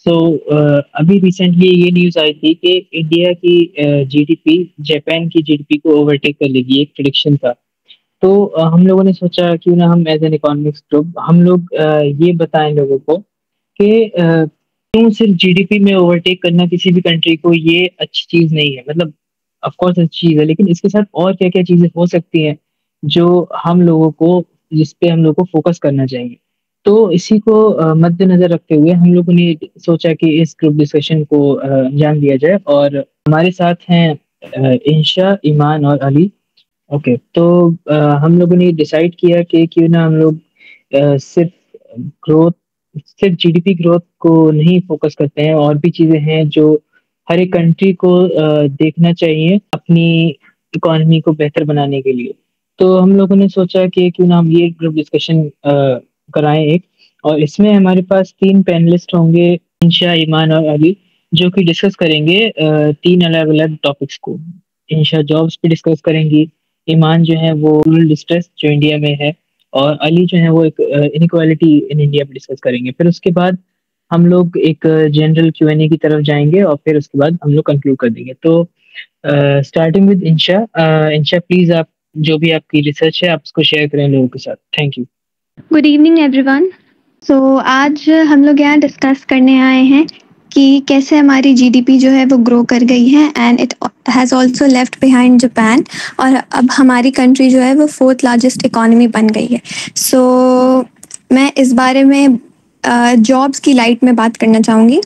सो अभी रिसेंटली ये न्यूज़ आई थी कि इंडिया की जीडीपी जापान की जीडीपी को ओवरटेक कर लेगी, एक प्रिडिक्शन था। तो हम लोगों ने सोचा क्यों ना हम एज एन इकोनॉमिक्स ग्रुप हम लोग ये बताएं लोगों को कि क्यों सिर्फ जीडीपी में ओवरटेक करना किसी भी कंट्री को ये अच्छी चीज नहीं है। मतलब ऑफ कोर्स अच्छी चीज है, लेकिन इसके साथ और क्या क्या चीजें हो सकती हैं जो हम लोगों को जिस पे हम लोग को फोकस करना चाहिए। तो इसी को मद्देनजर रखते हुए हम लोगों ने सोचा कि इस ग्रुप डिस्कशन को अंजाम दिया जाए। और हमारे साथ हैं इंशा, ईमान और अली। ओके, तो हम लोगों ने डिसाइड किया कि क्यों ना हम लोग सिर्फ ग्रोथ सिर्फ जीडीपी ग्रोथ को नहीं फोकस करते हैं, और भी चीजें हैं जो हर एक कंट्री को देखना चाहिए अपनी इकोनॉमी को बेहतर बनाने के लिए। तो हम लोगों ने सोचा कि क्यों ना हम ये ग्रुप डिस्कशन कराएं एक। और इसमें हमारे पास तीन पैनलिस्ट होंगे, इंशा, ईमान और अली, जो कि डिस्कस करेंगे तीन अलग अलग टॉपिक्स को। इंशा जॉब्स पे डिस्कस करेंगी, ईमान जो है वो रूरल डिस्ट्रेस जो इंडिया में है, और अली जो है वो एक इनइक्वालिटी इन इंडिया पे डिस्कस करेंगे। फिर उसके बाद हम लोग एक जनरल क्यूएनए की तरफ जाएंगे, और फिर उसके बाद हम लोग कंक्लूड कर देंगे। तो starting with Insha. Insha please, आप जो भी आपकी रिसर्च है आप उसको शेयर करें लोगों के साथ। Thank you. Good evening everyone. So आज हम लोग यहाँ डिस्कस करने आए हैं कि कैसे हमारी जीडीपी जो है वो ग्रो कर गई है and it has also left behind Japan, और अब हमारी कंट्री जो है वो फोर्थ लार्जेस्ट इकोनॉमी बन गई है। सो मैं इस बारे में जॉब्स की लाइट में बात करना चाहूँगी।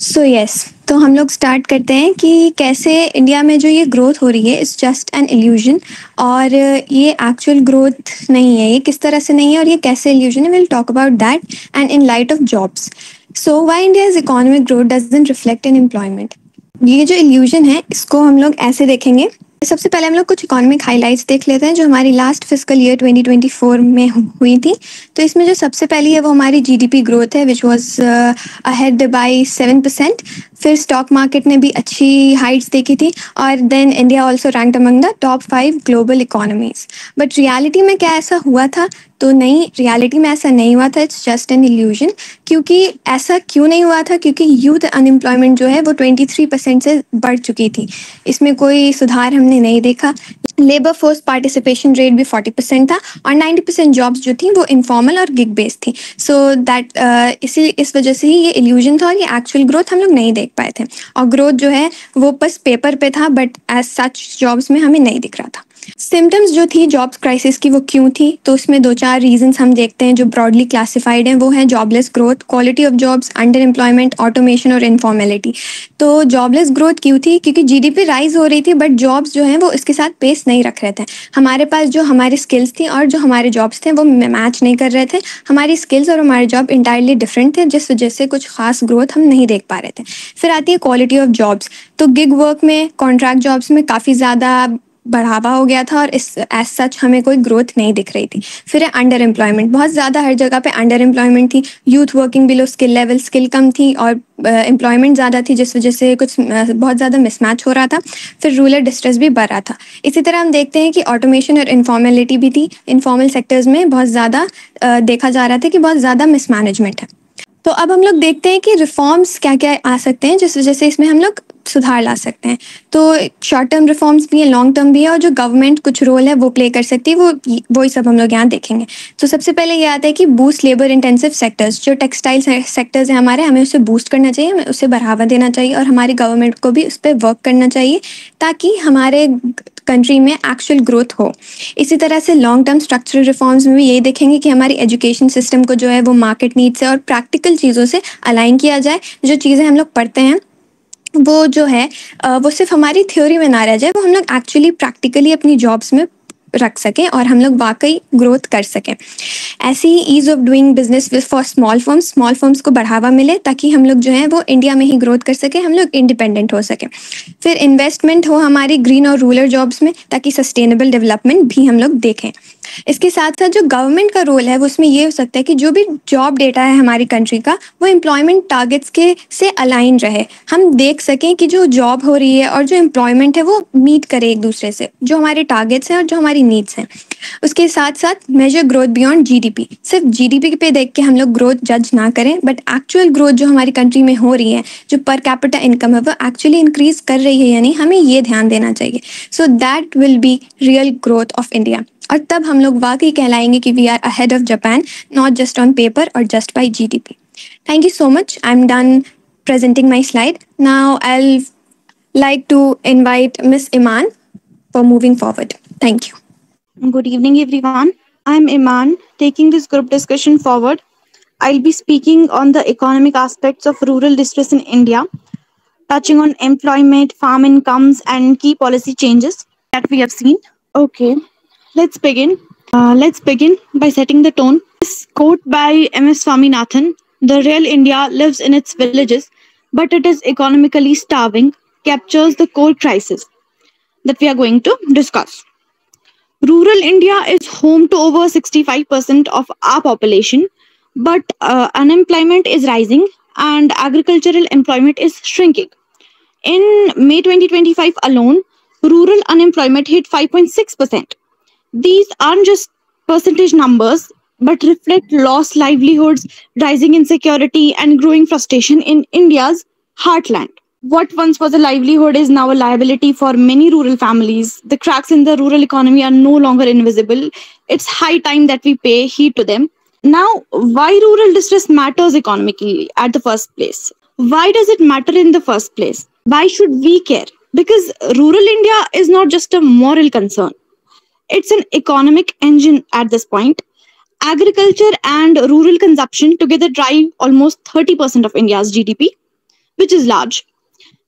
सो यस, तो हम लोग स्टार्ट करते हैं कि कैसे इंडिया में जो ये ग्रोथ हो रही है इट्स जस्ट एन इल्यूजन, और ये एक्चुअल ग्रोथ नहीं है। ये किस तरह से नहीं है और ये कैसे इल्यूजन है, will talk about that and in light of jobs. So why India's economic growth doesn't reflect in employment. ये जो इल्यूजन है इसको हम लोग ऐसे देखेंगे। सबसे पहले हम लोग कुछ इकोनॉमिक हाइलाइट्स देख लेते हैं जो हमारी लास्ट फिस्कल ईयर 2024 में हुई थी। तो इसमें जो सबसे पहली है वो हमारी जीडीपी ग्रोथ है विच वाज अहेड बाय 7%। फिर स्टॉक मार्केट ने भी अच्छी हाइट्स देखी थी, और then India also ranked among the top 5 global economies. But reality में क्या ऐसा हुआ था? तो नहीं, रियलिटी में ऐसा नहीं हुआ था, इट्स जस्ट एन इल्यूजन। क्योंकि ऐसा क्यों नहीं हुआ था? क्योंकि यूथ अनएम्प्लॉयमेंट जो है वो 23% से बढ़ चुकी थी, इसमें कोई सुधार हमने नहीं देखा। लेबर फोर्स पार्टिसिपेशन रेट भी 40% था, और 90% जॉब्स जो थी वो इनफॉर्मल और गिग बेस्ड थी। सो दैट इस वजह से ही ये इल्यूजन था, और ये एक्चुअल ग्रोथ हम लोग नहीं देख पाए थे। और ग्रोथ जो है वो बस पेपर पे था, बट एज सच जॉब्स में हमें नहीं दिख रहा था। सिम्टम्स जो थी जॉब्स क्राइसिस की वो क्यों थी? तो उसमें दो चार रीजंस हम देखते हैं जो ब्रॉडली क्लासिफाइड हैं। वो है jobless growth, quality of jobs, under employment, automation और इनफॉर्मेलिटी। तो जॉबलेस ग्रोथ क्यों थी? क्योंकि जीडीपी राइज हो रही थी बट जॉब्स जो हैं वो इसके साथ पेस नहीं रख रहे थे। हमारे पास जो हमारी स्किल्स थी और जो हमारे जॉब्स थे वो मैच नहीं कर रहे थे। हमारी स्किल्स और हमारे जॉब इंटायरली डिफरेंट थे, जिस वजह से कुछ खास ग्रोथ हम नहीं देख पा रहे थे। फिर आती है क्वालिटी ऑफ जॉब्स। तो गिग वर्क में, कॉन्ट्रैक्ट जॉब्स में काफ़ी ज़्यादा बढ़ावा हो गया था, और इस एज सच हमें कोई ग्रोथ नहीं दिख रही थी। फिर है अंडर एम्प्लॉयमेंट। बहुत ज़्यादा हर जगह पे अंडर एम्प्लॉयमेंट थी। Youth working below skill level, skill कम थी और एम्प्लॉयमेंट ज़्यादा थी, जिस वजह से कुछ बहुत ज़्यादा मिसमैच हो रहा था। फिर रूरल डिस्ट्रेस भी बढ़ रहा था। इसी तरह हम देखते हैं कि ऑटोमेशन और इनफॉर्मेलिटी भी थी। इनफॉर्मल सेक्टर्स में बहुत ज़्यादा देखा जा रहा था कि बहुत ज़्यादा मिसमैनेजमेंट है। तो अब हम लोग देखते हैं कि रिफॉर्म्स क्या क्या आ सकते हैं जिस वजह से इसमें हम लोग सुधार ला सकते हैं। तो शॉर्ट टर्म रिफॉर्म्स भी हैं, लॉन्ग टर्म भी है, और जो गवर्नमेंट कुछ रोल है वो प्ले कर सकती है, वो ही सब हम लोग यहाँ देखेंगे। तो सबसे पहले ये आता है कि बूस्ट लेबर इंटेंसिव सेक्टर्स। जो टेक्सटाइल सेक्टर्स हैं हमारे, हमें उसे बूस्ट करना चाहिए, हमें उसे बढ़ावा देना चाहिए, और हमारी गवर्नमेंट को भी उस पर वर्क करना चाहिए ताकि हमारे कंट्री में एक्चुअल ग्रोथ हो। इसी तरह से लॉन्ग टर्म स्ट्रक्चरल रिफॉर्म्स में भी यही देखेंगे कि हमारी एजुकेशन सिस्टम को जो है वो मार्केट नीड से और प्रैक्टिकल चीज़ों से अलाइन किया जाए। जो चीज़ें हम लोग पढ़ते हैं वो जो है वो सिर्फ हमारी थ्योरी में ना रह जाए, वो हम लोग एक्चुअली प्रैक्टिकली अपनी जॉब्स में रख सकें और हम लोग वाकई ग्रोथ कर सकें। ऐसे ही ease of doing business for small firms को बढ़ावा मिले ताकि हम लोग जो है वो इंडिया में ही ग्रोथ कर सकें, हम लोग इंडिपेंडेंट हो सकें। फिर इन्वेस्टमेंट हो हमारी ग्रीन और रूरल जॉब्स में ताकि सस्टेनेबल डेवलपमेंट भी हम लोग देखें। इसके साथ साथ जो गवर्नमेंट का रोल है वो उसमें ये हो सकता है कि जो भी जॉब डेटा है हमारी कंट्री का वो एम्प्लॉयमेंट टारगेट्स के से अलाइन रहे। हम देख सकें कि जो जॉब हो रही है और जो एम्प्लॉयमेंट है वो मीट करे एक दूसरे से, जो हमारे टारगेट्स हैं और जो हमारी नीड्स हैं। उसके साथ साथ मेजर ग्रोथ बियॉन्ड जीडीपी। सिर्फ जीडीपी पे देख के हम लोग ग्रोथ जज ना करें, बट एक्चुअल ग्रोथ जो हमारी कंट्री में हो रही है, जो पर कैपिटा इनकम है, वो एक्चुअली इंक्रीज कर रही है या नहीं, हमें ये ध्यान देना चाहिए। So that will be real growth of India, और तब हम लोग वाकई कहलाएंगे कि we are ahead of Japan, not just on paper और just by GDP. Thank you so much. I'm done presenting my slide. Now I'll like to invite Miss Iman for moving forward. Thank you. Good evening, everyone. I'm Iman, taking this group discussion forward. I'll be speaking on the economic aspects of rural distress in India, touching on employment, farm incomes, and key policy changes that we have seen. Okay, let's begin. Let's begin by setting the tone. This quote by M.S. Swaminathan: "The real India lives in its villages, but it is economically starving," captures the core crisis that we are going to discuss. Rural India is home to over 65% of our population, but unemployment is rising and agricultural employment is shrinking. In May 2025 alone, rural unemployment hit 5.6%. These aren't just percentage numbers, but reflect lost livelihoods, rising insecurity, and growing frustration in India's heartland. What once was a livelihood is now a liability for many rural families. The cracks in the rural economy are no longer invisible. It's high time that we pay heed to them. Now, why rural distress matters economically at the first place? Why does it matter in the first place? Why should we care? Because rural India is not just a moral concern. It's an economic engine at this point. Agriculture and rural consumption together drive almost 30% of India's GDP, which is large.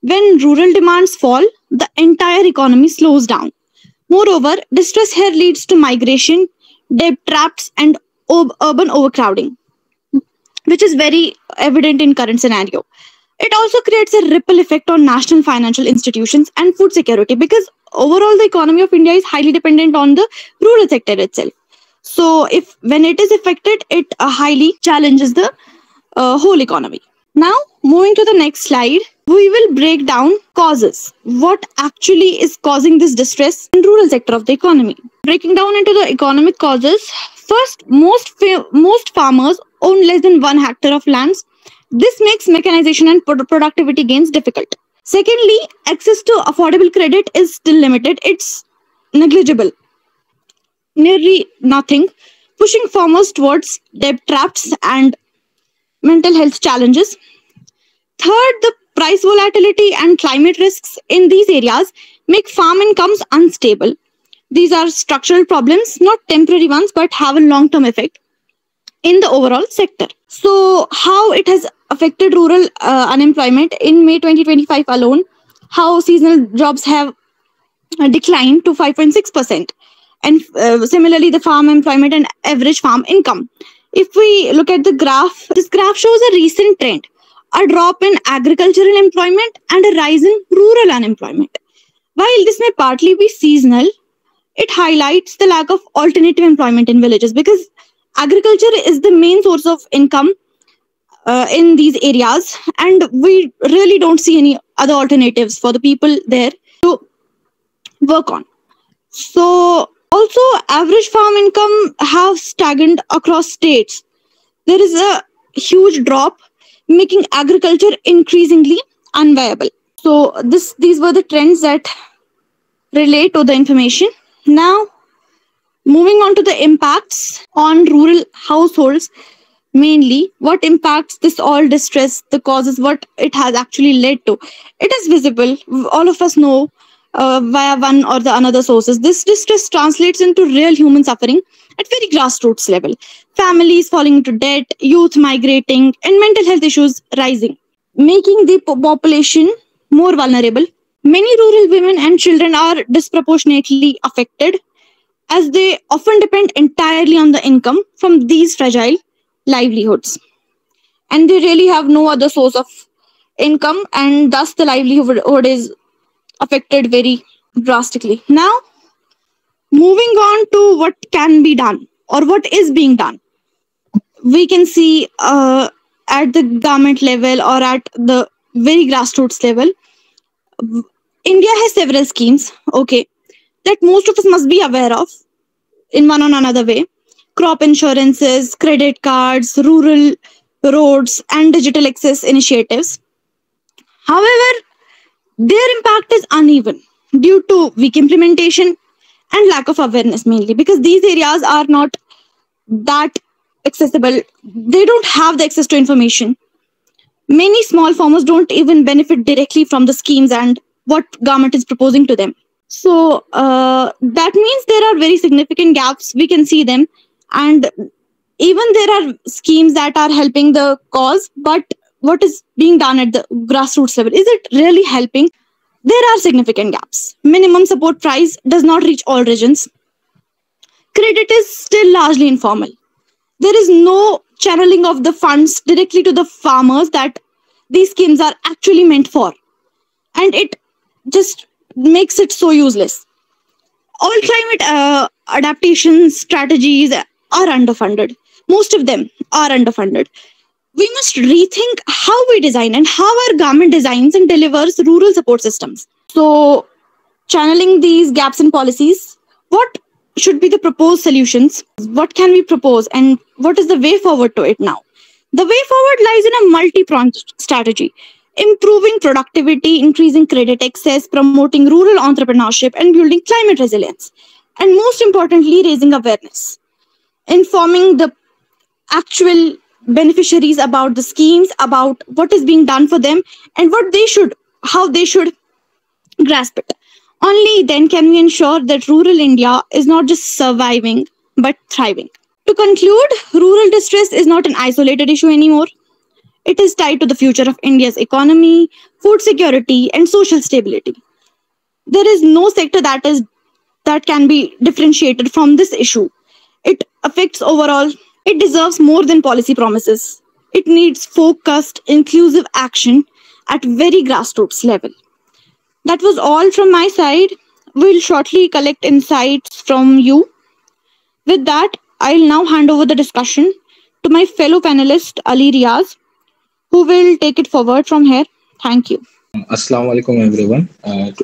When rural demands fall, the entire economy slows down. Moreover, distress here leads to migration, debt traps, and urban overcrowding, which is very evident in current scenario. It also creates a ripple effect on national financial institutions and food security, because overall the economy of India is highly dependent on the rural sector itself. So if when it is affected, it highly challenges the whole economy. Now, moving to the next slide, we will break down causes. What actually is causing this distress in rural sector of the economy? Breaking down into the economic causes, first, most farmers own less than 1 hectare of lands. This makes mechanization and productivity gains difficult. Secondly, access to affordable credit is still limited. It's negligible, nearly nothing, pushing farmers towards debt traps and mental health challenges. Third, the price volatility and climate risks in these areas make farm incomes unstable. These are structural problems, not temporary ones, but have a long-term effect in the overall sector. So, how it has affected rural unemployment in May 2025 alone? How seasonal jobs have declined to 5.6%, and similarly the farm employment and average farm income. If we look at the graph, this graph shows a recent trend: a drop in agricultural employment and a rise in rural unemployment. While this may partly be seasonal, it highlights the lack of alternative employment in villages, because agriculture is the main source of income in these areas, and we really don't see any other alternatives for the people there to work on. So also, average farm income have stagnant across states. There is a huge drop, making agriculture increasingly unviable. So these were the trends that relate to the information. Now, moving on to the impacts on rural households, mainly what impacts this all distress, the causes, what it has actually led to. It is visible. All of us know via one or the another sources. This distress translates into real human suffering at very grassroots level. Families falling into debt, youth migrating, and mental health issues rising, making the population more vulnerable. Many rural women and children are disproportionately affected, as they often depend entirely on the income from these fragile livelihoods. And they really have no other source of income, and thus the livelihood is affected very drastically. Now, moving on to what can be done or what is being done. We can see at the government level or at the very grassroots level, India has several schemes, okay, that most of us must be aware of. in one or another way: crop insurances, credit cards, rural roads, and digital access initiatives. However, their impact is uneven due to weak implementation and lack of awareness, mainly because these areas are not that accessible. They don't have the access to information. Many small farmers don't even benefit directly from the schemes and what government is proposing to them. So that means there are very significant gaps. We can see them, and even there are schemes that are helping the cause, but what is being done at the grassroots level, is it really helping? There are significant gaps. Minimum support price does not reach all regions. Credit is still largely informal. There is no channeling of the funds directly to the farmers that these schemes are actually meant for, and it just makes it so useless. All climate adaptation strategies are underfunded. Most of them are underfunded. We must rethink how we design and how our government designs and delivers rural support systems. So, channeling these gaps in policies, what should be the proposed solutions? What can we propose, and what is the way forward to it now? The way forward lies in a multi-pronged strategy: improving productivity, increasing credit access, promoting rural entrepreneurship, and building climate resilience. And most importantly, raising awareness, informing the actual beneficiaries about the schemes, about what is being done for them, and how they should grasp it. Only then can we ensure that rural India is not just surviving, but thriving. To conclude, rural distress is not an isolated issue anymore. It is tied to the future of India's economy, food security, and social stability. There is no sector that can be differentiated from this issue. It affects overall. It deserves more than policy promises. It needs focused, inclusive action at very grassroots level. That was all from my side. We'll shortly collect insights from you. With that, I'll now hand over the discussion to my fellow panelist, Ali Riaz, who will take it forward from here. Thank you. Assalamu alaikum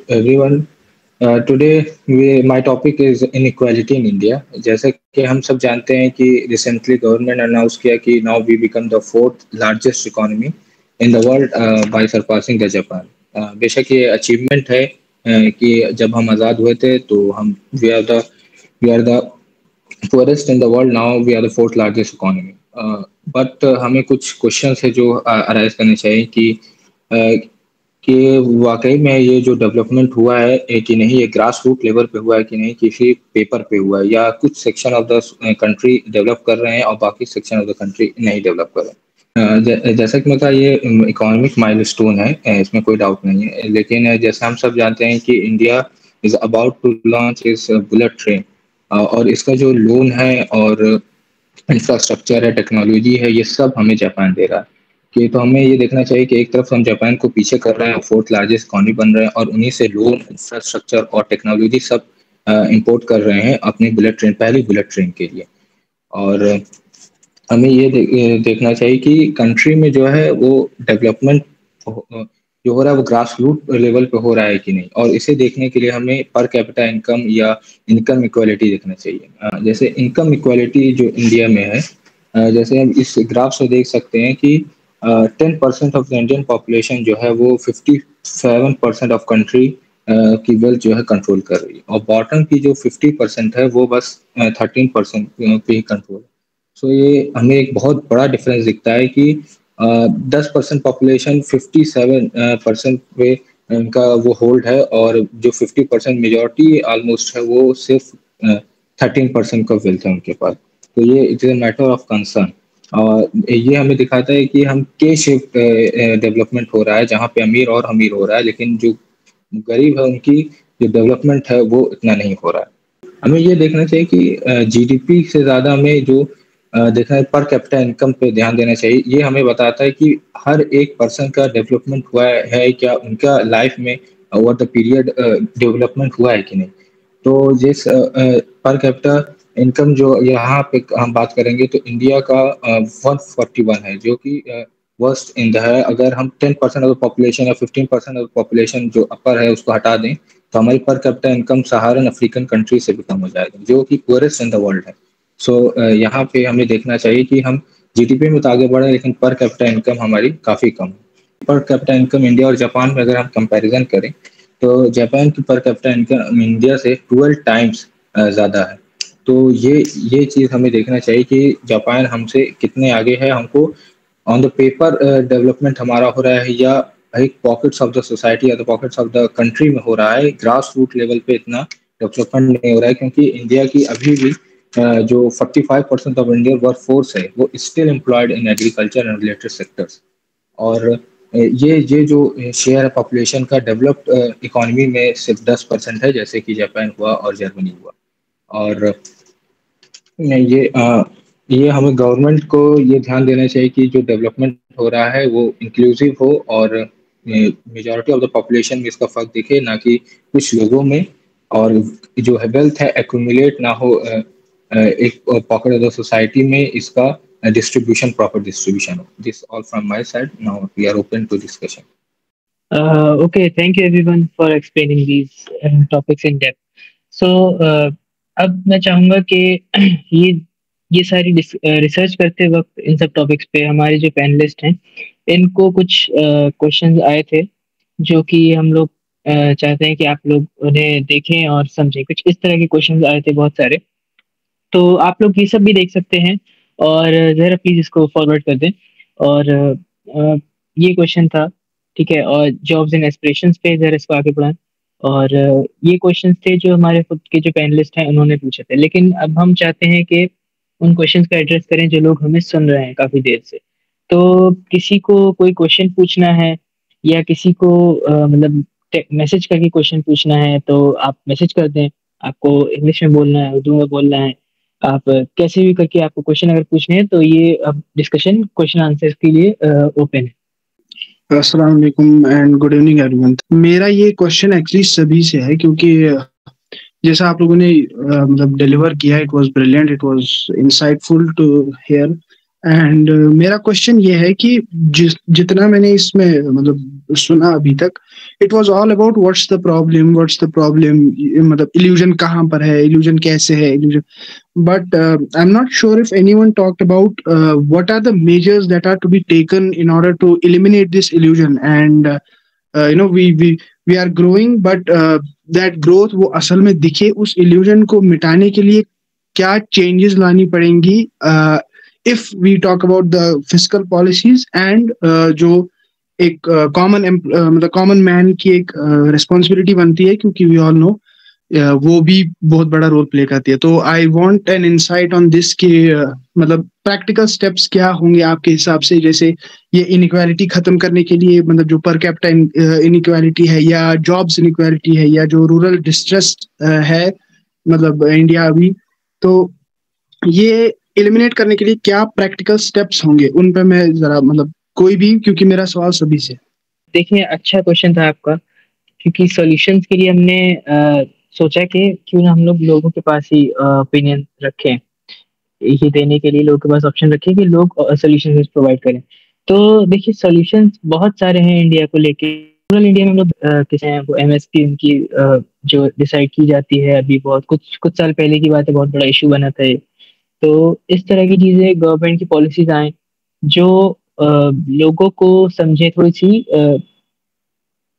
everyone. Today my topic is inequality in India. जैसे कि हम सब जानते हैं कि recently government announced किया कि now we become the fourth largest economy in the world by surpassing the Japan. बेशक ये achievement है कि जब हम आज़ाद हुए थे तो हम we are the poorest in the world. Now we are the fourth largest economy. But हमें कुछ questions है जो arise करने चाहिए कि वाकई में ये जो डेवलपमेंट हुआ है कि नहीं, ये ग्रास रूट लेवल पे हुआ है कि नहीं, किसी पेपर पे हुआ है, या कुछ section of the country develop कर रहे हैं और बाकी सेक्शन ऑफ द कंट्री नहीं डेवलप कर रहे हैं। जैसा कि मतलब ये इकोनॉमिक माइलस्टोन है, इसमें कोई डाउट नहीं है, लेकिन जैसा हम सब जानते हैं कि India is about to launch इस बुलेट ट्रेन, और इसका जो लोन है और इंफ्रास्ट्रक्चर है, टेक्नोलॉजी है, ये सब हमें जापान दे रहा है। कि तो हमें ये देखना चाहिए कि एक तरफ हम जापान को पीछे कर रहे हैं, फोर्थ लार्जेस्ट इकोनॉमी बन रहे हैं, और उन्हीं से लोन, इंफ्रास्ट्रक्चर और टेक्नोलॉजी सब इंपोर्ट कर रहे हैं अपनी पहली बुलेट ट्रेन के लिए। और हमें ये देखना चाहिए कि कंट्री में जो है वो डेवलपमेंट जो हो रहा है वो ग्रास रूट लेवल पे हो रहा है कि नहीं, और इसे देखने के लिए हमें पर कैपिटा इनकम या इनकम इक्वालिटी देखना चाहिए। जैसे इनकम इक्वालिटी जो इंडिया में है, जैसे हम इस ग्राफ से देख सकते हैं कि 10% ऑफ द इंडियन पॉपुलेशन जो है वो 57% ऑफ कंट्री की वेल्थ जो है कंट्रोल कर रही है, और बॉटम की जो 50% है वो बस 13% पे ही कंट्रोल। सो ये हमें एक बहुत बड़ा डिफरेंस दिखता है कि 10% पॉपुलेशन 57% पे इनका वो होल्ड है, और जो 50% मेजॉरिटी ऑलमोस्ट है वो सिर्फ 13% का वेल्थ है उनके पास। तो ये it is a matter of concern, और ये हमें दिखाता है कि हम के शिफ्ट डेवलपमेंट हो रहा है, जहाँ पे अमीर और अमीर हो रहा है, लेकिन जो गरीब है उनकी जो डेवलपमेंट है वो इतना नहीं हो रहा है। हमें ये देखना चाहिए कि जीडीपी से ज़्यादा हमें जो देखना है पर कैपिटा इनकम पे ध्यान देना चाहिए। ये हमें बताता है कि हर एक पर्सन का डेवलपमेंट हुआ है क्या, उनका लाइफ में ओवर द पीरियड डेवलपमेंट हुआ है कि नहीं। तो जिस पर कैपिटा इनकम जो यहाँ पे हम बात करेंगे तो इंडिया का 141 है, जो कि वर्स्ट इन द है। अगर हम 10% ऑफ द पॉपुलेशन या 15% ऑफ द पॉपुलेशन जो अपर है उसको हटा दें तो हमारी per capita income Saharan African country से भी कम हो जाएगा, जो कि पुअरेस्ट इन द वर्ल्ड है। सो यहाँ पे हमें देखना चाहिए कि हम जीडीपी में तो आगे बढ़े, लेकिन पर कैपिटा इनकम हमारी काफ़ी कम है। पर कैपिटा इनकम इंडिया और जापान में अगर हम कंपैरिजन करें, तो जापान की पर कैपिटा इनकम इंडिया से 12 टाइम्स ज़्यादा है। तो ये चीज़ हमें देखना चाहिए कि जापान हमसे कितने आगे है। हमको ऑन द पेपर डेवलपमेंट हमारा हो रहा है या एक पॉकेट्स ऑफ द सोसाइटी या the pockets of the country में हो रहा है, ग्रास रूट लेवल पे इतना डेवलपमेंट नहीं हो रहा है, क्योंकि इंडिया की अभी भी जो 45% ऑफ इंडियन वर्क फोर्स है वो still employed in agriculture and related sectors. और ये जो शेयर है पॉपुलेशन का डेवलप्ड इकोनॉमी में सिर्फ 10% है, जैसे कि जापान हुआ और जर्मनी हुआ। और ये ये हमें गवर्नमेंट को ये ध्यान देना चाहिए कि जो डेवलपमेंट हो रहा है वो इंक्लूसिव हो और मेजॉरिटी ऑफ द पॉपुलेशन में इसका फर्क दिखे, ना कि कुछ लोगों में। और जो है वेल्थ है एक्यूमुलेट ना हो एक पॉकेट ऑफ द सोसाइटी में, इसका डिस्ट्रीब्यूशन प्रॉपर डिस्ट्रीब्यूशन हो। This all from my side, now we are open to discussion. Okay, thank you everyone for explaining these topics in depth. So, अब मैं चाहूँगा कि ये ये सारी रिसर्च करते वक्त इन सब टॉपिक्स पे हमारे जो पैनलिस्ट हैं इनको कुछ क्वेश्चंस आए थे जो कि हम लोग चाहते हैं कि आप लोग उन्हें देखें और समझें। कुछ इस तरह के क्वेश्चंस आए थे बहुत सारे, तो आप लोग ये सब भी देख सकते हैं और ज़रा प्लीज़ इसको फॉरवर्ड कर दें। और ये क्वेश्चन था, ठीक है, और जॉब्स एंड एस्पिरेशंस पे ज़रा इसको आगे बढ़ाएं। और ये क्वेश्चंस थे जो हमारे खुद के जो पैनलिस्ट हैं उन्होंने पूछे थे, लेकिन अब हम चाहते हैं कि उन क्वेश्चंस का एड्रेस करें जो लोग हमें सुन रहे हैं काफ़ी देर से। तो किसी को कोई क्वेश्चन पूछना है या किसी को मतलब मैसेज करके क्वेश्चन पूछना है तो आप मैसेज कर दें। आपको इंग्लिश में बोलना है, उर्दू में बोलना है, आप कैसे भी करके आपको क्वेश्चन अगर पूछने हैं तो ये अब डिस्कशन क्वेश्चन आंसर के लिए ओपन है। अस्सलाम वालेकुम एंड गुड इवनिंग एवरीवन। मेरा ये क्वेश्चन एक्चुअली सभी से है, क्योंकि जैसा आप लोगों ने मतलब डिलीवर किया, it was brilliant, it was insightful to hear. And मेरा क्वेश्चन ये है कि जितना मैंने इसमें मतलब सुना अभी तक, it was all about what's the problem, मतलब इल्यूजन कहाँ पर है, इल्यूजन कैसे है, illusion. But I'm not sure if anyone talked about what are the measures that are to be taken in order to eliminate this illusion. And we are growing, but that growth वो असल में दिखे, उस illusion को मिटाने के लिए क्या changes लानी पड़ेंगी if we talk about the fiscal policies and जो एक मतलब कॉमन मैन की एक रिस्पॉन्सिबिलिटी बनती है, क्योंकि वी ऑल नो वो भी बहुत बड़ा रोल प्ले करती है। तो I want an insight on this कि मतलब प्रैक्टिकल स्टेप्स क्या होंगे आपके हिसाब से, जैसे ये इनइक्वालिटी खत्म करने के लिए, मतलब जो पर कैपिटा इनइक्वालिटी है या जॉब्स इनइक्वालिटी है या जो रूरल डिस्ट्रेस है मतलब इंडिया अभी, तो ये एलिमिनेट करने के लिए क्या प्रैक्टिकल स्टेप्स होंगे, उन पे मैं जरा मतलब कोई भी, क्योंकि मेरा सवाल सभी से। देखिए, अच्छा क्वेश्चन था आपका, क्योंकि सॉल्यूशंस के लिए हमने सोचा कि क्यों ना हम लोगों के पास ही ओपिनियन रखें, ये देने के लिए लोगों के पास ऑप्शन रखें कि लोग सॉल्यूशंस प्रोवाइड करें। तो देखिए, सॉल्यूशंस बहुत सारे हैं इंडिया को लेके। रूरल इंडिया में हम लोग किसे हैं वो एमएसपी उनकी जो डिसाइड की जाती है, अभी बहुत कुछ साल पहले की बात है, बहुत बड़ा इशू बना था ये। तो इस तरह की चीजें गवर्नमेंट की पॉलिसीज आए जो लोगों को समझे थोड़ी सी,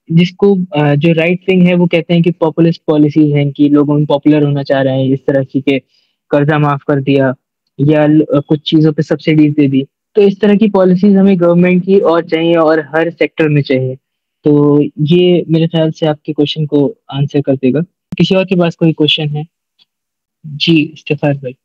जिसको जो राइट विंग है वो कहते हैं कि पॉपुलिस्ट पॉलिसीज हैं कि लोगों में पॉपुलर होना चाह रहे हैं, इस तरह की के कर्जा माफ कर दिया या कुछ चीजों पे सब्सिडीज दे दी। तो इस तरह की पॉलिसीज हमें गवर्नमेंट की और चाहिए और हर सेक्टर में चाहिए। तो ये मेरे ख्याल से आपके क्वेश्चन को आंसर कर देगा। किसी और के पास कोई क्वेश्चन है? जी इस्तेफार भाई।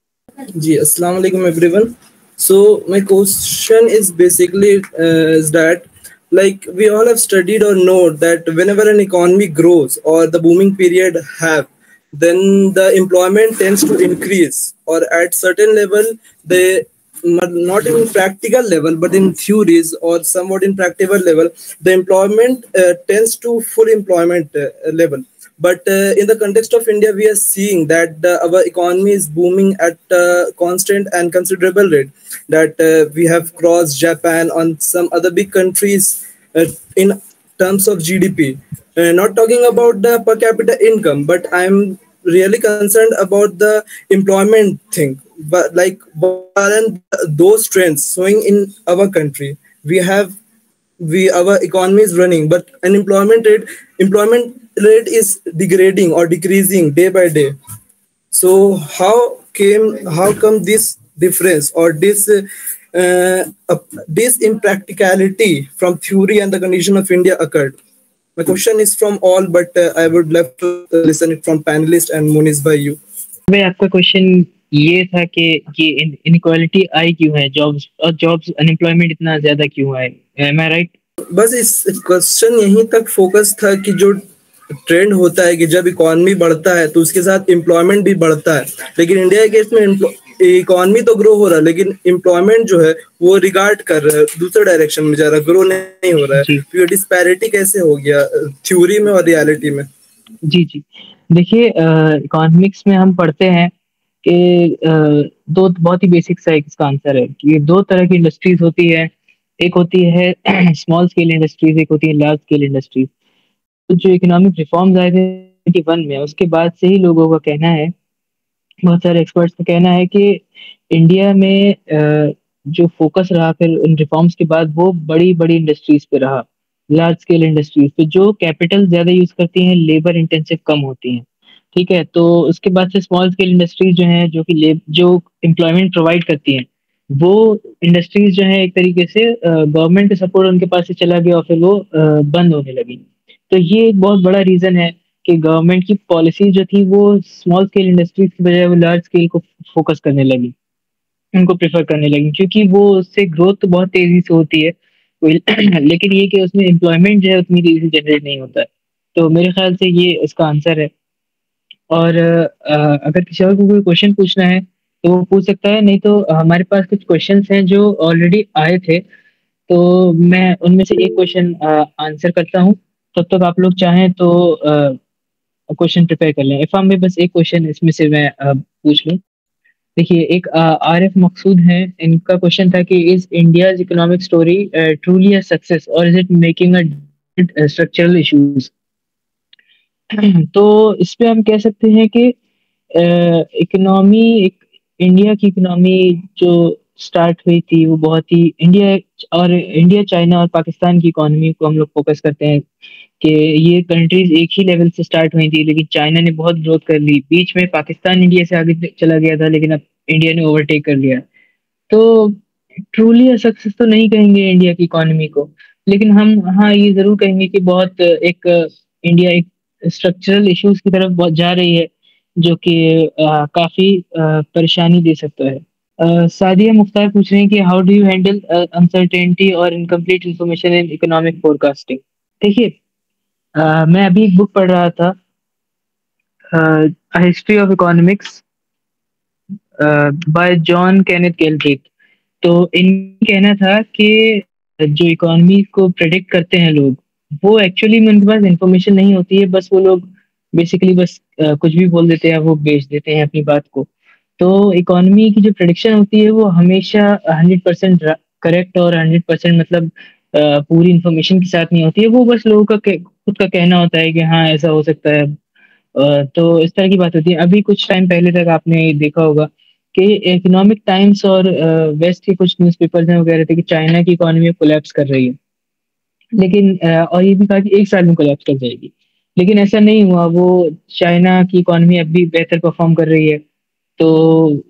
जी अस्सलाम वालेकुम everyone. So my question is basically is that like we all have studied or know that whenever an economy grows or the booming period have, then the employment tends to increase, or at certain level they not in practical level but in theories or somewhat in practical level the employment tends to full employment level. But in the context of India, we are seeing that our economy is booming at a constant and considerable rate. That we have crossed Japan on some other big countries in terms of GDP. Not talking about the per capita income, but I'm really concerned about the employment thing. But like, what are those trends showing in our country? We our economy is running, but employment rate is degrading or decreasing day by day. So how come this difference or this impracticality from theory and the condition of India occurred? My question is from all, but I would love to listen it from panelist and Muniz by you. भाई आपका question ये था कि ये inequality आई क्यों है, jobs unemployment इतना ज्यादा क्यों है, एम आई राइट? बस इस क्वेश्चन यहीं तक फोकस था कि जो ट्रेंड होता है कि जब इकोनॉमी बढ़ता है तो उसके साथ एम्प्लॉयमेंट भी बढ़ता है, लेकिन इंडिया के केस में इकोनॉमी तो ग्रो हो रहा है लेकिन एम्प्लॉयमेंट जो है वो रिगार्ड कर रहा है, दूसरे डायरेक्शन में जा रहा है, ग्रो नहीं हो रहा है। तो ये डिस्पैरिटी कैसे हो गया थ्योरी में और रियलिटी में? जी जी, देखिए इकोनॉमिक्स में हम पढ़ते हैं कि दो बहुत ही बेसिक सा इसका आंसर है कि दो तरह की इंडस्ट्रीज होती है, एक होती है स्मॉल स्केल इंडस्ट्रीज, एक होती है लार्ज स्केल इंडस्ट्रीज। तो जो इकोनॉमिक रिफॉर्म्स आए थे 2021 में, उसके बाद से ही लोगों का कहना है, बहुत सारे एक्सपर्ट्स का कहना है कि इंडिया में जो फोकस रहा फिर उन रिफॉर्म्स के बाद वो बड़ी बड़ी इंडस्ट्रीज पे रहा, लार्ज स्केल इंडस्ट्रीज पे जो कैपिटल ज्यादा यूज करती हैं, लेबर इंटेंसिव कम होती हैं। ठीक है, तो उसके बाद से स्मॉल स्केल इंडस्ट्रीज जो हैं जो एम्प्लॉयमेंट प्रोवाइड करती हैं, वो इंडस्ट्रीज जो है एक तरीके से गवर्नमेंट का सपोर्ट उनके पास से चला गया और फिर वो बंद होने लगी। तो ये एक बहुत बड़ा रीजन है कि गवर्नमेंट की पॉलिसी जो थी वो स्मॉल स्केल इंडस्ट्रीज की बजाय वो लार्ज स्केल को फोकस करने लगी, उनको प्रेफर करने लगी, क्योंकि वो उससे ग्रोथ तो बहुत तेजी से होती है लेकिन ये कि उसमें एम्प्लॉयमेंट जो है उतनी तेजी से जनरेट नहीं होता है। तो मेरे ख्याल से ये इसका आंसर है। और अगर किसी और को कोई क्वेश्चन पूछना है तो वो पूछ सकता है, नहीं तो हमारे पास कुछ क्वेश्चंस हैं जो ऑलरेडी आए थे, तो मैं उनमें से एक क्वेश्चन आंसर करता हूँ, तब तक आप लोग चाहें तो क्वेश्चन प्रिपेयर कर लें। इफाम में बस एक क्वेश्चन इसमें से मैं पूछ लूँ। देखिए, एक आरिफ मकसूद है, इनका क्वेश्चन था कि is India's economic story truly a success और is it making a structural issues? तो इस पे हम कह सकते हैं कि इंडिया की इकोनॉमी जो स्टार्ट हुई थी वो बहुत ही इंडिया चाइना और पाकिस्तान की इकोनॉमी को हम लोग फोकस करते हैं कि ये कंट्रीज एक ही लेवल से स्टार्ट हुई थी, लेकिन चाइना ने बहुत ग्रोथ कर ली, बीच में पाकिस्तान इंडिया से आगे चला गया था लेकिन अब इंडिया ने ओवरटेक कर लिया। तो ट्रूली सक्सेस तो नहीं कहेंगे इंडिया की इकोनॉमी को, लेकिन हम हाँ ये जरूर कहेंगे कि बहुत इंडिया एक स्ट्रक्चरल इश्यूज की तरफ बहुत जा रही है जो कि काफी परेशानी दे सकता है। सादिया मुख्तार पूछ रहे हैं कि how do you handle uncertainty और incomplete information in economic forecasting? देखिए, मैं अभी एक बुक पढ़ रहा था, history of economics by John Kenneth Galbraith. तो इनका कहना था कि जो इकोनॉमी को प्रेडिक्ट करते हैं लोग, वो एक्चुअली में उनके पास इंफॉर्मेशन नहीं होती है, बस वो लोग बेसिकली बस कुछ भी बोल देते हैं, वो बेच देते हैं अपनी बात को। तो इकोनॉमी की जो प्रेडिक्शन होती है वो हमेशा 100% करेक्ट और 100% मतलब पूरी इंफॉर्मेशन के साथ नहीं होती है, वो बस लोगों का खुद का कहना होता है कि हाँ ऐसा हो सकता है। तो इस तरह की बात होती है। अभी कुछ टाइम पहले तक आपने देखा होगा कि इकोनॉमिक टाइम्स और वेस्ट के कुछ न्यूज़पेपर्स हैं वो कह रहे थे कि चाइना की इकोनॉमी कोलैप्स कर रही है, लेकिन और ये भी कहा कि 1 साल में कोलैप्स कर जाएगी, लेकिन ऐसा नहीं हुआ। वो चाइना की इकोनॉमी अब भी बेहतर परफॉर्म कर रही है। तो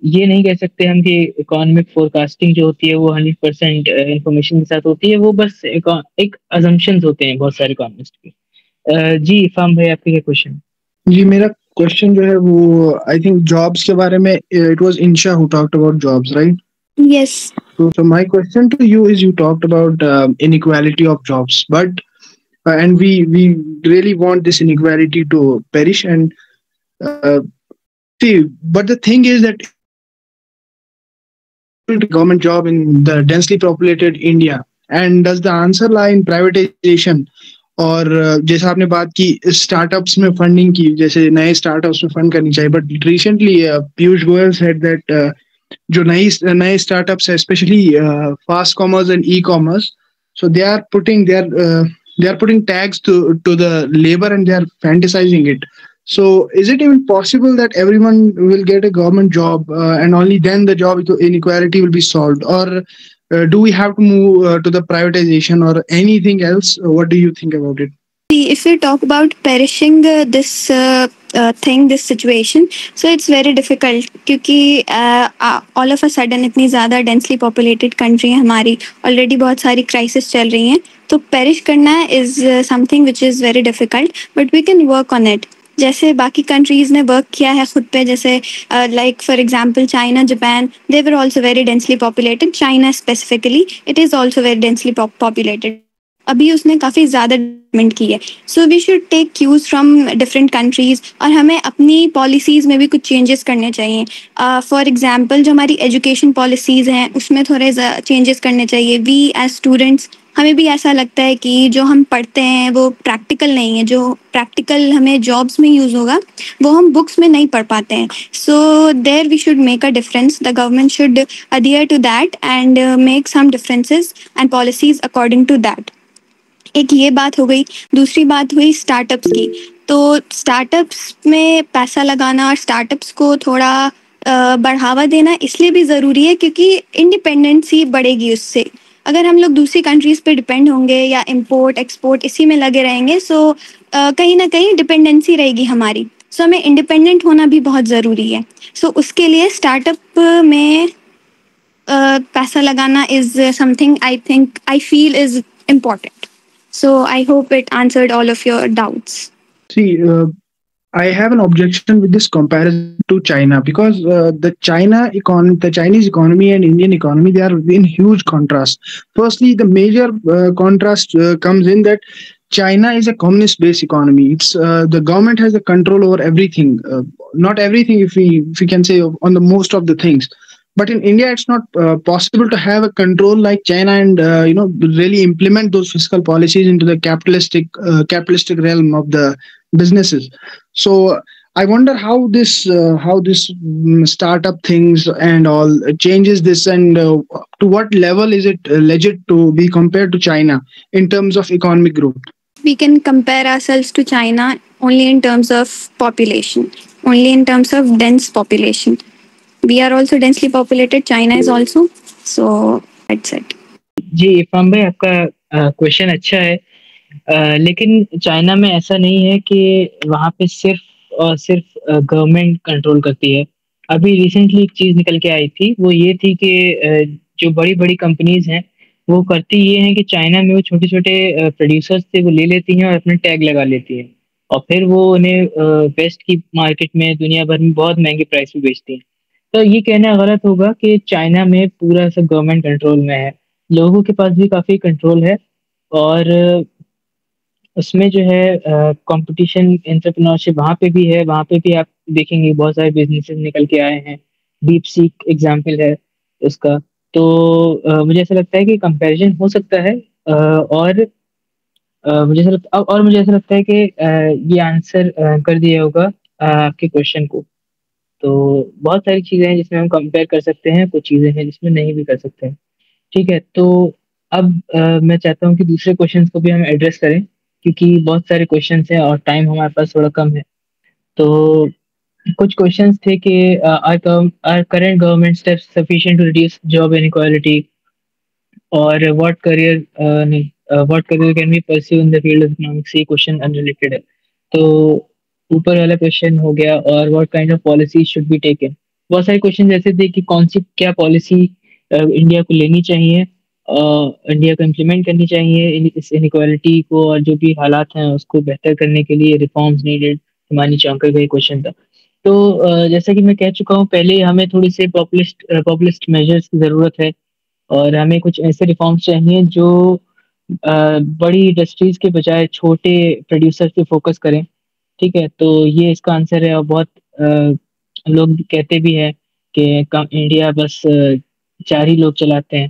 ये नहीं कह सकते हम कि इकोनॉमिक फोरकास्टिंग जो होती है वो 100% इंफॉर्मेशन के साथ होती है, वो बस एक अजम्पशंस होते हैं बहुत सारे इकोनॉमिस्ट के। जी इफाम भाई, आपके क्या क्वेश्चन? जी, मेरा क्वेश्चन जो है वो आई थिंक जॉब्स के बारे में, it was Insha who talked about jobs, right? Yes. So my question to you is, you talked about inequality of jobs, but and we really want this inequality to perish. And see, but the thing is that government job in the densely populated India, and does the answer lie in privatization? और जैसा आपने बात की startups में funding की, जैसे नए startups में फंड करनी चाहिए, but recently Piyush Goyal said that जो नए स्टार्टअप्स है, specially fast commerce and e commerce, so they are they are putting tags to the labor and they are fantasizing it. So is it even possible that everyone will get a government job and only then the job inequality will be solved? Or do we have to move to the privatization or anything else? What do you think about it? See, if we talk about perishing this situation, so it's very difficult क्योंकि all of a sudden इतनी ज़्यादा densely populated country है हमारी, already बहुत सारी crisis चल रही हैं, तो perish करना is something which is very difficult, but we can work on it. जैसे बाकी कंट्रीज ने वर्क किया है खुद पे, जैसे like for example China, Japan, they were also very densely populated. China specifically it is also very densely populated. अभी उसने काफ़ी ज़्यादा डेवलपमेंट की है. So we should take cues from different countries और हमें अपनी पॉलिसीज़ में भी कुछ चेंजेस करने चाहिए. फॉर एग्जांपल जो हमारी एजुकेशन पॉलिसीज़ हैं उसमें थोड़े चेंजेस करने चाहिए. वी एज स्टूडेंट्स, हमें भी ऐसा लगता है कि जो हम पढ़ते हैं वो प्रैक्टिकल नहीं है, जो प्रैक्टिकल हमें जॉब्स में यूज़ होगा वो हम बुक्स में नहीं पढ़ पाते हैं. So there we should make a difference. The government should adhere to that and make some differences and policies according to that. एक ये बात हो गई. दूसरी बात हुई स्टार्टअप्स की. तो स्टार्टअप्स में पैसा लगाना और स्टार्टअप्स को थोड़ा बढ़ावा देना इसलिए भी ज़रूरी है क्योंकि इंडिपेंडेंसी बढ़ेगी उससे. अगर हम लोग दूसरी कंट्रीज़ पे डिपेंड होंगे या इंपोर्ट एक्सपोर्ट इसी में लगे रहेंगे, सो कहीं ना कहीं डिपेंडेंसी रहेगी हमारी. सो हमें इंडिपेंडेंट होना भी बहुत ज़रूरी है. सो उसके लिए स्टार्टअप में पैसा लगाना is something I feel is important. So I hope it answered all of your doubts. See, I have an objection with this comparison to China because the Chinese economy and Indian economy, they are in huge contrast. Firstly, the major contrast comes in that China is a communist-based economy. It's the government has the control over everything. Not everything, if we can say, on the most of the things. But in India, it's not possible to have a control like China and really implement those fiscal policies into the capitalistic realm of the businesses. So I wonder how this startup things and all changes this, and to what level is it legit to be compared to China in terms of economic growth? We can compare ourselves to China only in terms of population, only in terms of dense population. We are also densely populated. China is also. So that's it. जी इरफान भाई, आपका question अच्छा है, लेकिन China में ऐसा नहीं है कि वहाँ पे सिर्फ और सिर्फ गवर्नमेंट कंट्रोल करती है. अभी रिसेंटली एक चीज़ निकल के आई थी, वो ये थी कि जो बड़ी बड़ी कंपनीज हैं वो करती ये हैं कि चाइना में वो छोटे छोटे प्रोड्यूसर्स थे वो ले लेती हैं और अपने टैग लगा लेती हैं और फिर वो उन्हें वेस्ट की मार्केट में दुनिया भर में बहुत महंगे प्राइस पे बेचती हैं. तो ये कहना गलत होगा कि चाइना में पूरा सब गवर्नमेंट कंट्रोल में है. लोगों के पास भी काफ़ी कंट्रोल है और उसमें जो है कंपटीशन एंटरप्रेन्योरशिप वहाँ पे भी है. वहाँ पे भी आप देखेंगे बहुत सारे बिजनेसेस निकल के आए हैं. डीप सीक एग्जाम्पल है उसका. तो मुझे ऐसा लगता है कि कंपैरिजन हो सकता है और मुझे ऐसा लगता है कि ये आंसर कर दिया होगा आपके क्वेश्चन को. तो बहुत सारी चीज़ें हैं जिसमें हम कंपेयर कर सकते हैं, कुछ चीज़ें हैं जिसमें नहीं भी कर सकते हैं. ठीक है, तो अब मैं चाहता हूँ कि दूसरे क्वेश्चंस को भी हम एड्रेस करें क्योंकि बहुत सारे क्वेश्चंस हैं और टाइम हमारे पास थोड़ा कम है. तो कुछ क्वेश्चंस थे कि are current government steps sufficient to reduce job inequality और what career can be pursue in the field of economics. ये क्वेश्चन अनरिलेटेड है. तो ऊपर वाला क्वेश्चन हो गया और what kind of policy should be taken. बहुत सारे क्वेश्चन ऐसे थे कि कौन सी क्या पॉलिसी इंडिया को लेनी चाहिए, इंडिया को इम्प्लीमेंट करनी चाहिए इस इनइक्वालिटी को और जो भी हालात हैं उसको बेहतर करने के लिए रिफॉर्म्स नीडेड. हिमानी चौंकर का क्वेश्चन था. तो जैसा कि मैं कह चुका हूँ पहले, हमें थोड़ी से पॉपुलिस्ट मेजर्स की ज़रूरत है और हमें कुछ ऐसे रिफॉर्म्स चाहिए जो बड़ी इंडस्ट्रीज के बजाय छोटे प्रोड्यूसर्स पे फोकस करें. ठीक है, तो ये इसका आंसर है. और बहुत लोग कहते भी हैं कि इंडिया बस 4 ही लोग चलाते हैं.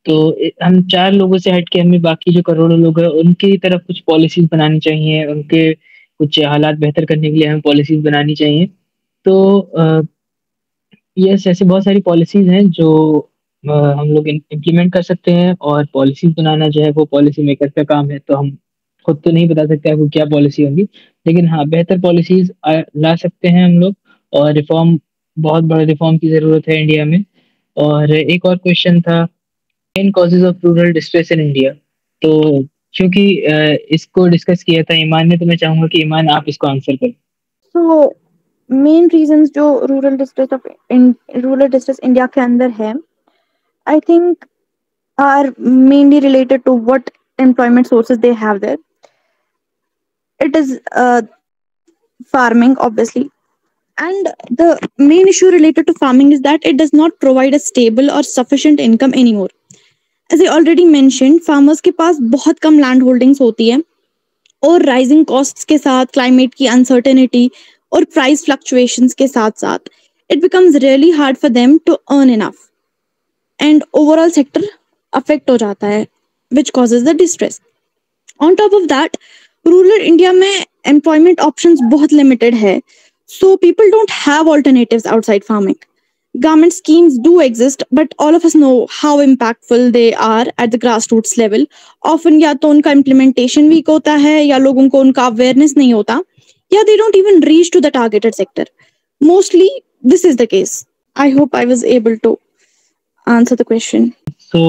तो हम 4 लोगों से हट के हमें बाकी जो करोड़ों लोग हैं उनकी तरफ कुछ पॉलिसीज बनानी चाहिए, उनके कुछ हालात बेहतर करने के लिए हमें पॉलिसीज बनानी चाहिए. तो यस, ऐसे बहुत सारी पॉलिसीज हैं जो हम लोग इम्प्लीमेंट कर सकते हैं और पॉलिसीज बनाना जो है वो पॉलिसी मेकर का काम है. तो हम खुद तो नहीं बता सकते आपको क्या पॉलिसी होगी, लेकिन हाँ बेहतर पॉलिसीज ला सकते हैं हम लोग। और रिफॉर्म, बहुत बड़ा रिफॉर्म की जरूरत है इंडिया में। और एक और क्वेश्चन था, main causes of rural distress in India. तो क्योंकि इसको डिस्कस किया था ईमान ने, तो मैं चाहूंगा कि ईमान आप इसको आंसर करें। So मेन रीजंस जो रूरल डिस्ट्रेस इंडिया के अंदर है, I think are mainly related to what employment sources they have there. It is farming, obviously. And the main issue related to farming is that it does not provide a stable or sufficient income anymore. As I already mentioned, farmers के पास बहुत कम land holdings होती है, और rising costs के साथ climate की uncertainty और price fluctuations के साथ साथ it becomes really hard for them to earn enough, and overall sector affect हो जाता है, which causes the distress. On top of that, rural India में एम्प्लॉयमेंट ऑप्शंस बहुत लिमिटेड है, so people don't have alternatives outside farming. Government schemes do exist, but all of us know how impactful they are at the grassroots level. Often या तो उनका implementation weak होता है, या लोगों को उनका awareness नहीं होता, या they don't even reach to the targeted sector. Mostly this is the case. I hope I was able to answer the question. So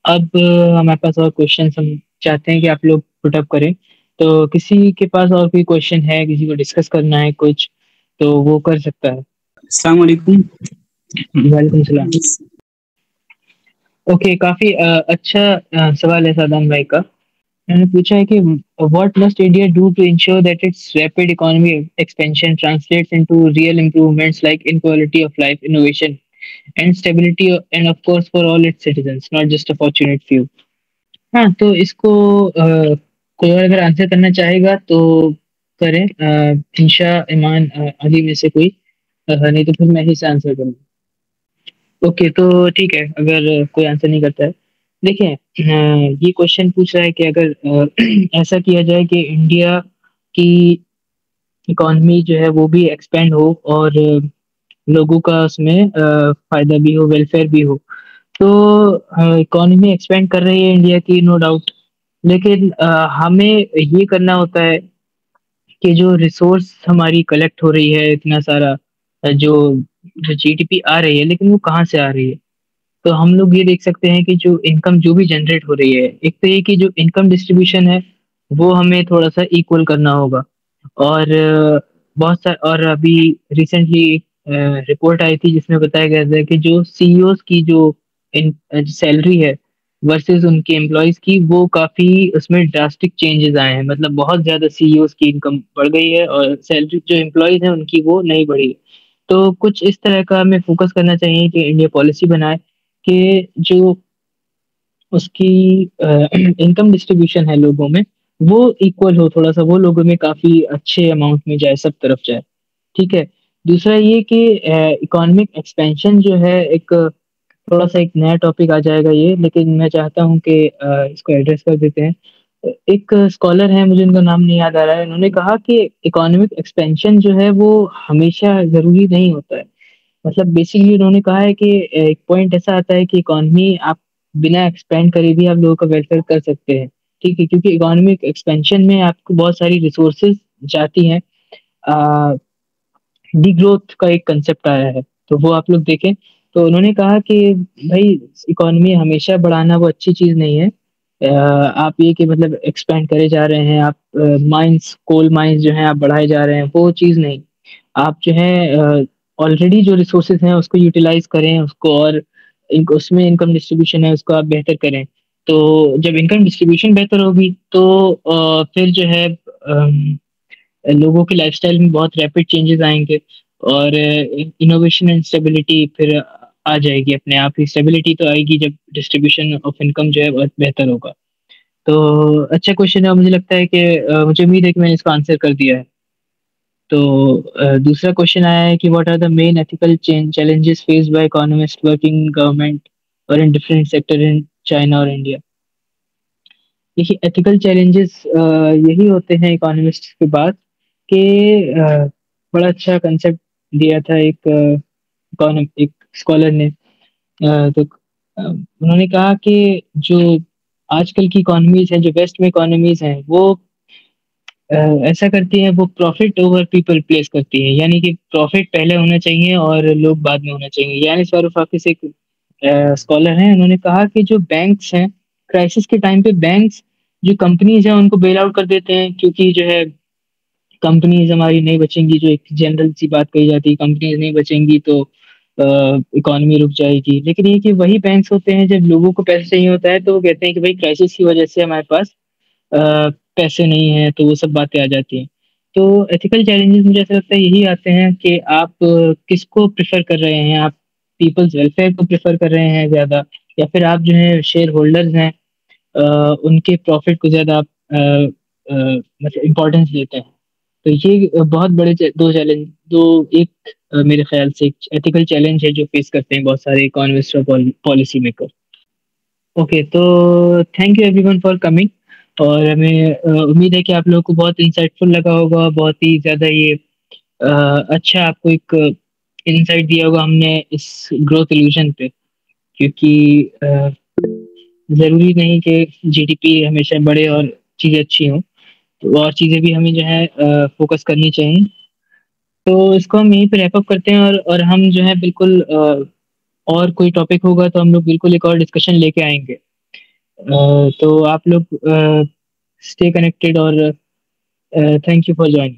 अब हमारे पास और क्वेश्चन हम चाहते हैं कि आप लोग पुट अप करें। तो किसी के पास और कोई क्वेश्चन है, किसी को डिस्कस करना है कुछ, तो वो कर सकता है। अस्सलाम वालेकुम। वालेकुम सलाम। ओके, काफी अच्छा सवाल है सादान भाई का। उन्होंने पूछा है कि what must India do to ensure that its rapid economy expansion translates into real improvements like in quality of life, innovation and stability, and of course for all its citizens, not just a fortunate few. हाँ, तो इसको कोई और अगर answer करना चाहेगा तो करें, इंशा, ईमान, अली में से कोई, नहीं तो फिर मैं ही से आंसर करूँगा। ओके, तो ठीक है, अगर कोई आंसर नहीं करता है। देखिए, ये क्वेश्चन पूछ रहा है कि अगर ऐसा किया जाए कि इंडिया की इकोनॉमी जो है वो भी एक्सपेंड हो और लोगों का उसमें फायदा भी हो, वेलफेयर भी हो। तो इकोनॉमी एक्सपेंड कर रही है इंडिया की, नो डाउट, लेकिन हमें ये करना होता है कि जो रिसोर्स हमारी कलेक्ट हो रही है इतना सारा, जो जो जीडीपी आ रही है, लेकिन वो कहाँ से आ रही है। तो हम लोग ये देख सकते हैं कि जो इनकम जो भी जनरेट हो रही है, एक तो ये कि जो इनकम डिस्ट्रीब्यूशन है वो हमें थोड़ा सा इक्वल करना होगा। और बहुत सारे, और अभी रिसेंटली रिपोर्ट आई थी जिसमें बताया गया था कि जो सीईओज की जो सैलरी है वर्सेस उनके एम्प्लॉयज की, वो काफी उसमें ड्रास्टिक चेंजेस आए हैं। मतलब बहुत ज्यादा सीईओज की इनकम बढ़ गई है और सैलरी जो एम्प्लॉयज हैं उनकी वो नहीं बढ़ी है। तो कुछ इस तरह का हमें फोकस करना चाहिए कि इंडिया पॉलिसी बनाए कि जो उसकी इनकम डिस्ट्रीब्यूशन है लोगों में, वो इक्वल हो, थोड़ा सा वो लोगों में काफी अच्छे अमाउंट में जाए, सब तरफ जाए। ठीक है। दूसरा ये कि इकोनॉमिक एक्सपेंशन जो है, एक थोड़ा सा एक नया टॉपिक आ जाएगा ये, लेकिन मैं चाहता हूँ कि इसको एड्रेस कर देते हैं। एक स्कॉलर है, मुझे उनका नाम नहीं याद आ रहा है, उन्होंने कहा कि इकोनॉमिक एक्सपेंशन जो है वो हमेशा जरूरी नहीं होता है। मतलब बेसिकली उन्होंने कहा है कि एक पॉइंट ऐसा आता है कि इकोनॉमी आप बिना एक्सपेंड करे भी आप लोगों का वेलफेयर कर सकते हैं। ठीक है, क्योंकि इकोनॉमिक एक्सपेंशन में आपको बहुत सारी रिसोर्सेज जाती हैं। डी ग्रोथ का एक कंसेप्ट आया है, तो वो आप लोग देखें। तो उन्होंने कहा कि भाई इकोनॉमी हमेशा बढ़ाना वो अच्छी चीज नहीं है। आप ये कि मतलब एक्सपेंड करे जा रहे हैं आप, माइंस, कोल माइंस जो हैं आप बढ़ाए जा रहे हैं, वो चीज नहीं। आप जो है ऑलरेडी जो रिसोर्सेज हैं उसको यूटिलाइज करें उसको, और उसमें इनकम डिस्ट्रीब्यूशन है उसको आप बेहतर करें। तो जब इनकम डिस्ट्रीब्यूशन बेहतर होगी तो फिर जो है लोगों के लाइफस्टाइल में बहुत रैपिड चेंजेस आएंगे, और इनोवेशन एंड स्टेबिलिटी फिर आ जाएगी अपने आप ही। स्टेबिलिटी तो आएगी जब डिस्ट्रीब्यूशन ऑफ इनकम जो है बहुत बेहतर होगा। तो अच्छा क्वेश्चन है, मुझे लगता है कि मुझे उम्मीद है कि मैंने इसको आंसर कर दिया है। तो दूसरा क्वेश्चन आया है कि what are the main ethical challenges faced by economist working government और in different sector in China और इंडिया। देखिए, एथिकल चैलेंजेस यही होते हैं इकोनॉमिस्ट के बाद कि बड़ा अच्छा कंसेप्ट दिया था एक स्कॉलर ने। तो उन्होंने कहा कि जो आजकल की इकोनॉमीज हैं, जो वेस्ट में इकोनॉमीज हैं, वो ऐसा करती हैं, वो प्रॉफिट ओवर पीपल प्लेस करती है, यानी कि प्रॉफिट पहले होना चाहिए और लोग बाद में होना चाहिए। यानिस वारूफाकिस एक स्कॉलर हैं, उन्होंने कहा कि जो बैंक्स हैं, क्राइसिस के टाइम पे बैंक्स जो कंपनीज हैं उनको बेल आउट कर देते हैं, क्योंकि जो है कंपनीज हमारी नहीं बचेंगी। जो एक जनरल सी बात कही जाती है, कंपनीज नहीं बचेंगी तो इकोनॉमी रुक जाएगी। लेकिन ये कि वही बैंक्स होते हैं, जब लोगों को पैसे चाहिए होता है तो वो कहते हैं कि भाई क्राइसिस की वजह से हमारे पास पैसे नहीं है, तो वो सब बातें आ जाती हैं। तो एथिकल चैलेंजेस मुझे ऐसा लगता है यही आते हैं कि आप किसको प्रेफर कर रहे हैं, आप पीपल्स वेलफेयर को प्रेफर कर रहे हैं ज़्यादा, या फिर आप जो है शेयर होल्डर्स हैं, उनके प्रॉफिट को ज़्यादा आप मतलब इम्पोर्टेंस देते हैं। तो ये बहुत बड़े दो चैलेंज, दो एक मेरे ख्याल से एक एथिकल चैलेंज है जो फेस करते हैं बहुत सारे इकोनॉमिस्ट और पॉलिसी मेकर। ओके, तो thank you everyone for coming, और हमें उम्मीद है कि आप लोगों को बहुत इंसाइटफुल लगा होगा, बहुत ही ज़्यादा ये अच्छा आपको एक इंसाइट दिया होगा हमने इस ग्रोथ इल्यूजन पे। क्योंकि ज़रूरी नहीं कि जीडीपी हमेशा बढ़े और चीज़ें अच्छी हों, तो और चीज़ें भी हमें जो है फोकस करनी चाहिए। तो इसको हम यहीं पे रैप अप करते हैं, और हम जो है बिल्कुल और कोई टॉपिक होगा तो हम लोग बिल्कुल एक और डिस्कशन लेके आएंगे। तो आप लोग स्टे कनेक्टेड, और थैंक यू फॉर ज्वाइनिंग।